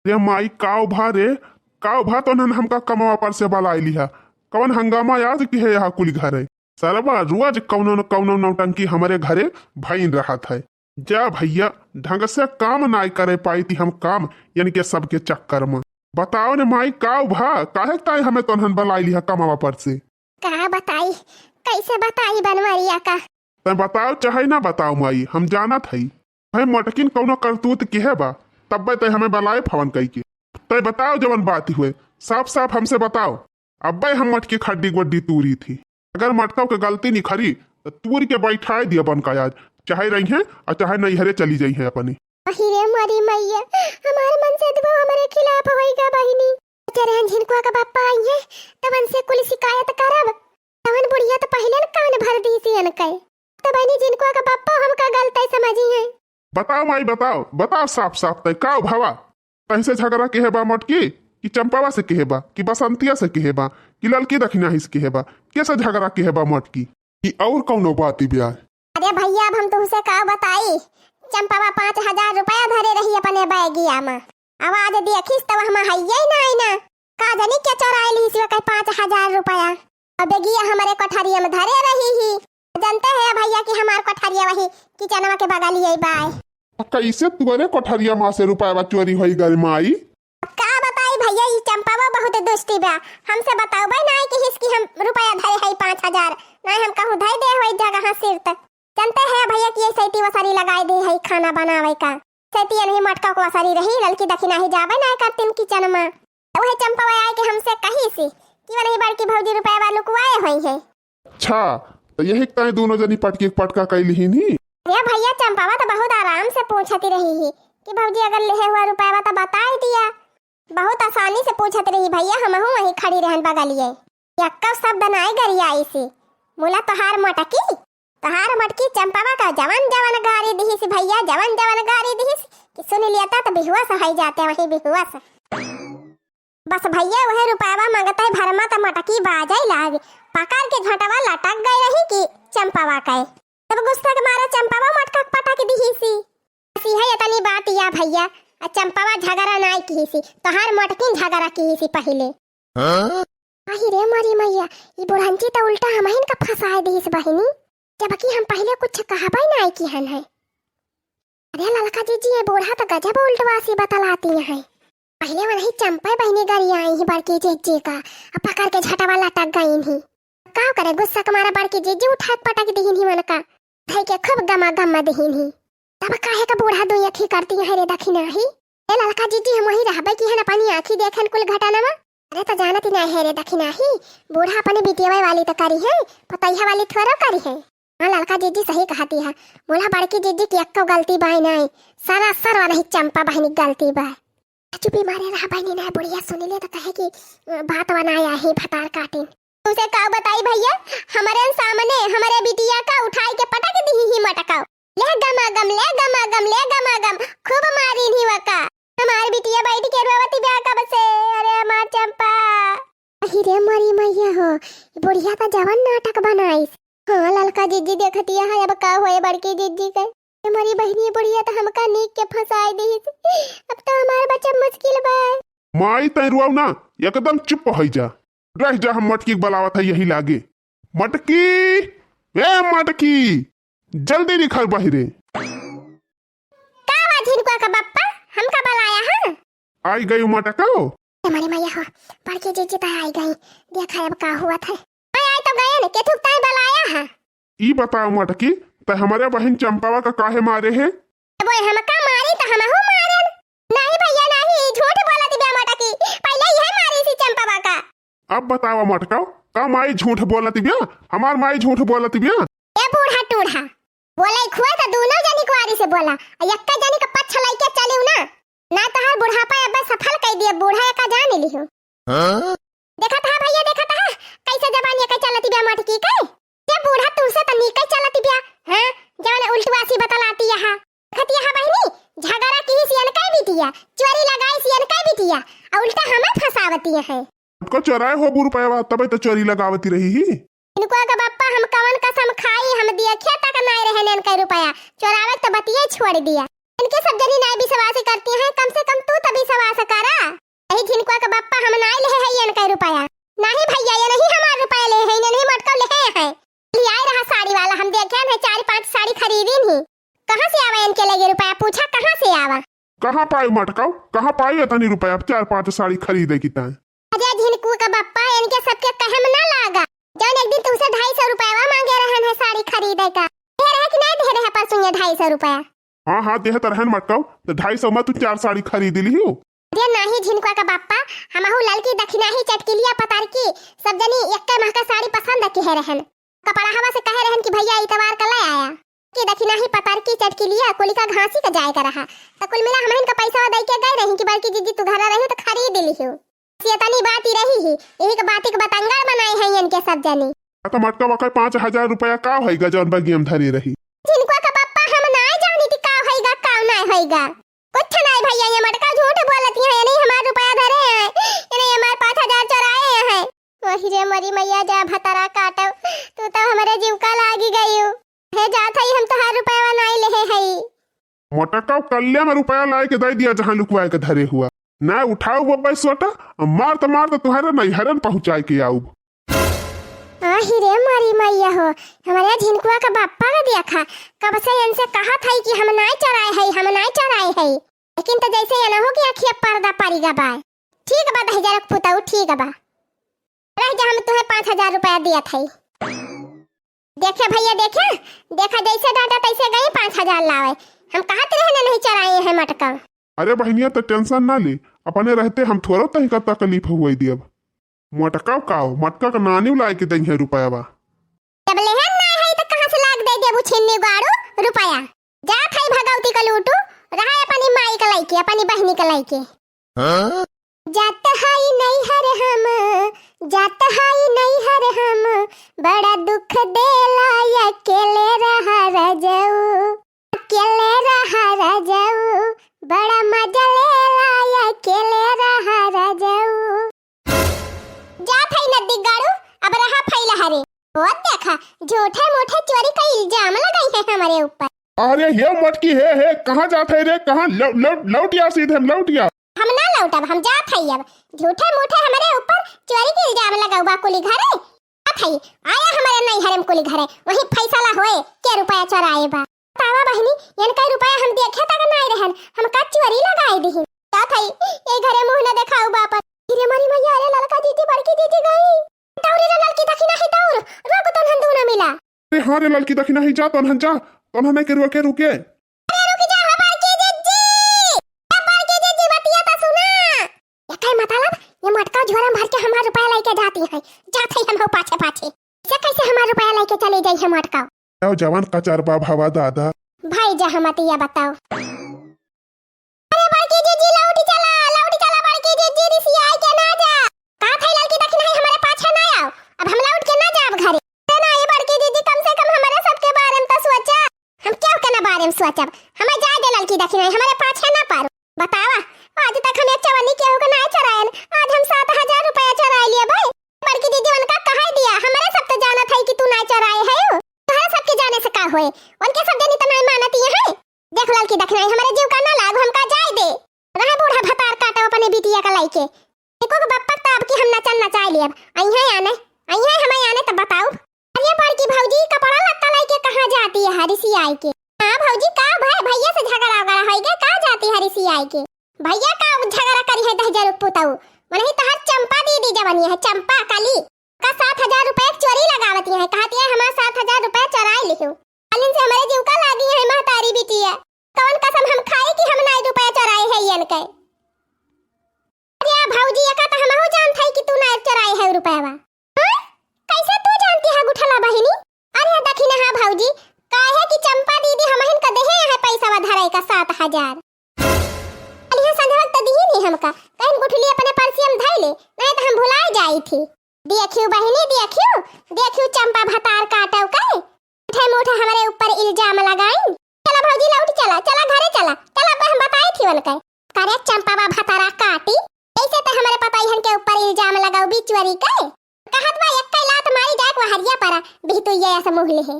रे माई काव भा रे, काव भा तो नन हमका कमावा पर से बलाई लिहा। कवन हंगामा याद की है यहाँ कुल घर है। सरबा रोज कौनो न कौनो नौटंकी हमारे घरे भईन रहा था। जा भैया ढंग से काम नाई करे पाई थी हम काम, यानी के सबके चक्कर में। बताओ ने माई काव भा काहे ताई हमें तो नन बलाई लिहा कमावा पर से। कहा बताई, कैसे बताई बनवरिया का? तै बताओ चाहे ना बताओ माई, हम जाना थई भाई मटकिन कौनो करतूत की है बा, तब तय हमें बलाए फवन कई के। तय बताओ जवन बात हुए साफ साफ हमसे बताओ। अब हम मटकी खड्डी गुड्डी तूरी थी, अगर मटका के गलती नहीं खरी तो तूर के बैठाए दिया बन का आज, चाहे रही है और चाहे नहीं हरे चली जाई है अपनी। अहिरे मरी मैया, हमारे मन से तो हमारे खिलाफ होएगा बहिनी। तेरे झिनकुआ का बापा आई है तवन से कुल शिकायत करब। तवन बुढ़िया तो पहले न कान भर दी सी अनके, तो बहिनी झिनकुआ का बापा हमका गलत समझी है। बताओ माई बताओ, बताओ साफ साफ तय का भावा कैसे झगड़ा के है बा मटकी कि चंपावा से के है बा कि बसंतिया से के है बा कि ललकी दखिना हिस के है बा, कैसे झगड़ा के है बा मटकी कि और कौनो बात ब्याह। अरे भैया अब हम तुमसे का बताई, चंपावा 5000 रुपया धरे रही अपने बैगिया में। आवाज देखिस तब हम हइये नहीं ना का जानी क्या चोराई ली सिवा 5000 रुपया। अब बेगिया हमारे कोठरिया में धरे रही ही। जानते हैं भैया कि हमार कोठरिया वही किचनवा के बगल ही बाय। कैसे तुअरे कोठरिया माँ से रुपया चोरी होई गई माई? का बताई भैया ये चंपावा बहुत दुष्टी बा। हमसे बताओ भाई ना कि इसकी हम रुपया धरे है 5000 ना हम कहूं धई दे होई जगह सिर तक। जानते हैं भैया कि ये सैती वसारी लगाई दे है खाना बनावे का। सैती नहीं मटका को वसारी रही ललकी दखिना ही जावे ना करतिन किचन में। वही चंपावा आए कि हमसे कही सी कि वो नहीं बड़की भौजी रुपया वालों को आए होई है। अच्छा तो यही ताई दोनों जनी पटकी पटका कैली ही नी। अरे भैया चंपावा तो बहुत आराम से पूछती रही ही कि भौजी अगर ले हुआ रुपया तो बता दिया। बहुत आसानी से पूछत रही भैया, हम वहीं खड़ी रहन बगलिए। यक्का शब्द नाई गरिया इसी मुला तोहार मटकी तोहार मटकी चंपावा का जवन जवन गारी दिही सी भैया, जवन जवन गारी दिही कि सुन लिया तो बेहुआ हो जाते वही बेहुआ से। बस भैया वह रुपयावा मांगता है भरमा तो मटकी बाजाई लाग पकड़ के झटवा लटक गई रही कि चंपावा कहे। तब गुस्सा के मारा चंपावा मटका पटक दी सी। ऐसी है इतनी बात या भैया, चंपावा झगड़ा नाई की सी तोहार मटकी झगड़ा की सी पहले। अरे मरी मैया ये बुढ़ंती तो उल्टा हमहिन का फंसाए दी बहिनी, जबकि हम पहले कुछ कहबई नाई की हन है। अरे ललका जीजी ये बूढ़ा तो गजब उल्टवासी बतलाती है। पहले वो नहीं चंपा बहिनी गरी आई ही बड़की जीजी का अब पकड़ के झटवा लटक गई ही। का करे गुस्सा के मारा बड़की जीजी उठा पटक दी ही मन का भाई के खूब गमा गमा दी ही। तब काहे का बूढ़ा दुई अखी करती है रे दखिना ही। ए ललका जीजी हम वही रहबे की है ना पानी आंखी देखन कुल घटाना में। अरे तो जानत ही नहीं है रे दखिना ही, बूढ़ा अपनी बिटिया वाली तो करी है पतैया वाली थोड़ा करी है। हां ललका जीजी सही कहती है, बोला बड़की जीजी की अक्को गलती बाई नहीं सारा सर नहीं चंपा बहनी गलती बा। चुपी मारे रहा बहनी ना बुढ़िया सुन ले तो कहे कि बात बनाया है फटार काटे। तुझे का बताई भैया हमारे सामने हमारे बिटिया का उठाई के पटक दी ही मटकाओ ले गमा गम ले गमा गम ले गमा गम खूब मारी ही वका। हमारी बिटिया बैठ के रोवती ब्याह का बसे। अरे मां चंपा अरे मरी मैया हो बुढ़िया का जवन नाटक बनाई। हां ललका जीजी देखती है अब का होए बड़की जीजी के हमारी बहनी बुढ़िया तो हमका नीक के फंसाई दी। अब तो हमारा बच्चा मुश्किल बा। माई तय रुआव ना एकदम चुप हो जा, रह जा हम मटकी बलावत है यही लागे। मटकी ए मटकी जल्दी निकल बाहरे। का झिनकुआ का बप्पा हमका बलाया है? आई गई मटकाओ हमारे मैया हो बड़की जीजी तो आई गई, देखा अब का हुआ था। आई तो गए न के थुकता बलाया है। ई बताओ मटकी तो हमारे बहन चंपावा का काहे मारे है? वो हमका मारी तो हम हो मारन। नहीं भैया नहीं झूठ बोला दिया मटकी, पहले यह मारी थी चंपावा का। अब बताओ मटकाओ का माई झूठ बोलत बिया? हमार माई झूठ बोलत बिया? ए बूढ़ा टूढ़ा बोले खुआ तो दोनों जनी कुआरी से बोला यक्का जनी का पछ लइके चलियो ना ना तो हर बुढ़ापा अब सफल कई दिए बूढ़ा का जान ली हो। देखा था भैया देखा था कैसे जबान ये के चलती बिया मटकी के। ये बूढ़ा तुमसे तो निकल चलती बिया हां जाने उल्टवासी बतलाती है। खतिया है बहनी झगड़ा की सियन का बिटिया चोरी लगाई सियन का बिटिया और उल्टा हमें फसावती है। को चोराए हो बुर पाया तबे तो चोरी लगावती रही ही। इनको का बापा हम कवन कसम खाई हम देखिया तक नहीं रहने इनका रुपया चोरावे तो बतिये छोड़ दिया। इनके सब जनी नहीं विश्वास करती हैं, कम से कम तू तो विश्वास कर झिनकुआ का बप्पा हम ना ले है यन का रुपया नहीं भैया, ये नहीं हमार रुपया ले है, नहीं मटका ले है ले आए रहा साड़ी वाला। हम देखे हैं 4-5 साड़ी खरीदी नहीं। कहां से आवा इनके लगे रुपया? पूछा कहां से आवा? कहाँ पाई मटकाओ, कहाँ पाई इतनी रुपया 4-5 साड़ी खरीदे की ताए? अजय झिनकू का बप्पा इनके सबके कहम ना लागा। जौन एक दिन तुमसे 250 रुपया मांगे रहन है साड़ी खरीदे का, दे रहे कि नहीं दे रहे परसों 250 रुपया? हाँ देह तरहन मटकाओ तो 250 में तू 4 साड़ी खरीद ली हो। अरे नहीं झिनकुआ का बप्पा, हमहु ललकी दक्षिणा ही चटकिलिया पतार की सब जनी एक माह का साड़ी पसंद के है रहन। कपड़ा हवा से कहे रहन कि भैया इतवार का ले आया कि दक्षिणा ही पतार की चटकिलिया कोलिका घासी का जाए का रहा। तो कुल मिला हमहन का पैसा दे के गए रही कि बल्कि जीजी तू घर रही तो खरीद ली हो। सियतनी बात ही रही ही, यही के बात के बतंगड़ बनाए हैं इनके सब जनी। तो मटका वका 5000 रुपया का होएगा जौन बगियम धरी रही? झिनकुआ का बप्पा हम ना जानी थी का होएगा का ना होएगा। कुछ नहीं भैया, ये मटका झूठ बोलती है, नहीं हमार रुपया धरे हैं, ये नहीं हमार 5000 चुराए हैं। वही रे मरी मैया जा भतरा काटो, तू तो हमारे जीव का लागी गई हो है। जात है हम तो हर रुपया नहीं ले है। मटका कल्ले में रुपया लाए के दे दिया जहाँ लुकवाए के धरे हुआ ना। उठाओ वो पैसोटा मार तो तुम्हारे नहीं हरन पहुंचाए के आऊ। आही रे मारी मैया हो, हमारे झिनकुआ का बाप्पा का देखा कब से इनसे कहा था कि हम नहीं चराए है, हम नहीं चराए है, लेकिन तो जैसे ये ना हो कि अखिया पर्दा पारीगा बा। ठीक बा 10,000 पुताऊ, ठीक बा रह जा, हम तुम्हें 5000 रुपया दिया था। देखे भैया देखा जैसे डाटा तैसे गई 5000 लावे। हम कहा रहने नहीं चराए हैं मटका। अरे बहनिया तो टेंशन ना ले, अपने रहते हम थोड़ा तही का तकलीफ हुई दियब। मटका मटका का नानी लाए के दही है रुपया बा। जब लेहन ना है तो कहां से लाग दे देबू छिन्नी गाड़ू रुपया? जा थाई भगवती का लूटू रहा अपनी माई का लाइके, अपनी बहनी का लाइके। जात हाई नहीं हर हम, जात हाई नहीं हर हम, बड़ा दुख देला अकेले रहा रजऊ, अकेले रहा रजऊ, बड़ा मजा लेला अकेले रहा रजऊ। जा थाई नदी गाड़ू अब रहा फैला हरे। बहुत देखा झूठे मूठे चोरी का इल्जाम लगाई है हमारे ऊपर। अरे ये मटकी है कहाँ जाते है रे? कहाँ लौटिया सीधे हम लौटिया। हम ना लौटब, हम जात हई। अब झूठे मूठे हमारे ऊपर चोरी के इल्जाम लगाऊ बा कुली घरे। जात हई आया हमारे नहीं हरम कुली घरे, वही फैसला होए के रुपया चोराए बा। तावा बहनी यन का रुपया हम देखे तक नहीं रहन, हम का चोरी लगाई दी। जात हई ए घरे मुंह न देखाऊ बाप। रे मारी मैया, अरे ललका दीदी बड़की दीदी गई। दौड़े रे ललकी दखिना ही दौड़, रोक तो हंदू न मिला। अरे हाँ रे ललकी दखिना ही जा तो जा तो नहीं के रुके रुके। अरे रुक जा बड़की दीदी, ए बड़की दीदी बतिया तो सुना। ये काय मतलब? ये मटका झोरम भर के हमार रुपया लेके जाती है, जात है हम हो पाछे से कैसे हमार रुपया लेके चले जाई है मटका? आओ जवान का चार बा भावा दादा भाई जा हमतिया बताओ। अरे बड़की दीदी लौटी चला बड़की दीदी रिसी आई के ना जा। का थाई ललकी दखिना है हमारे पाछे ना आओ, अब हम लौट के ना जाब घरे। ना ये बड़की दीदी कम से कम हमारे सबके बारे में तो सोचा। हम क्या के ना बारे में सोचब? हमें जा दे ललकी दखिना हमारे पाछे ना पारो। बतावा आज तक हम एक चवन्नी केहू के ना चरायन, आज हम 7000 रुपया चराय लिए भाई। बड़की दीदी उनका कहा दिया हमारे सब तो जाना था कि तू ना चराए है। तुम्हारे सबके जाने से का होए? उनके सब जनी तो नहीं मानती है। देख ललकी दखिना हमारे जीव का ना लाग, हमका जाय दे। रहे बूढ़ा भतार काटो अपने बिटिया का लाइके। एको के बप्पा तब की हम नचन नचाय लेब। आई है हमें आने तब बताओ। अरे बड़की भौजी कपड़ा लत्ता लाइके कहां जाती है हरिसी आई के? हां भौजी का भाई भैया से झगड़ा होइगे का जाती है हरिसी आई के? भैया का झगड़ा करी है 10,000 पुताऊ वही तो हर चंपा दीदी जवनी है, चंपा काली का 7000 रुपए चोरी लगावती है। कहती है हमारा 7000 रुपए चुराए लियो। अलिन से हमारे जीव का लागी है महतारी बिटिया। कौन कसम हम खाए कि हम नहीं रुपया चुराए है यन के? अरे भौजी का तो हम हो जानत है कि तू ना चुराए है रुपया। कैसे तू जानती है गुठला बहिनी? अरे दखिना हां भौजी काहे कि चंपा दीदी हमहन का देहे है पैसा धराई का 7000। अलिया संधवक त दी नहीं हमका, कहीं गुठली अपने पर्सी हम धइ ले, नहीं तो हम भुला जाई थी। देखियो बहिनी देखियो चंपा भतार काटव के उठे मुठे हमारे ऊपर इल्जाम लगाई। चला भौजी लौट चला घरे चला हम बताई थी उनके करे चंपा बा भतारा काटी ऐसे तो हमारे पता इहन के ऊपर इल्जाम लगाओ बिचवरी के। कहत बा एक लात मारी जाए को हरिया परा भी तो ये ऐसा मुहले है।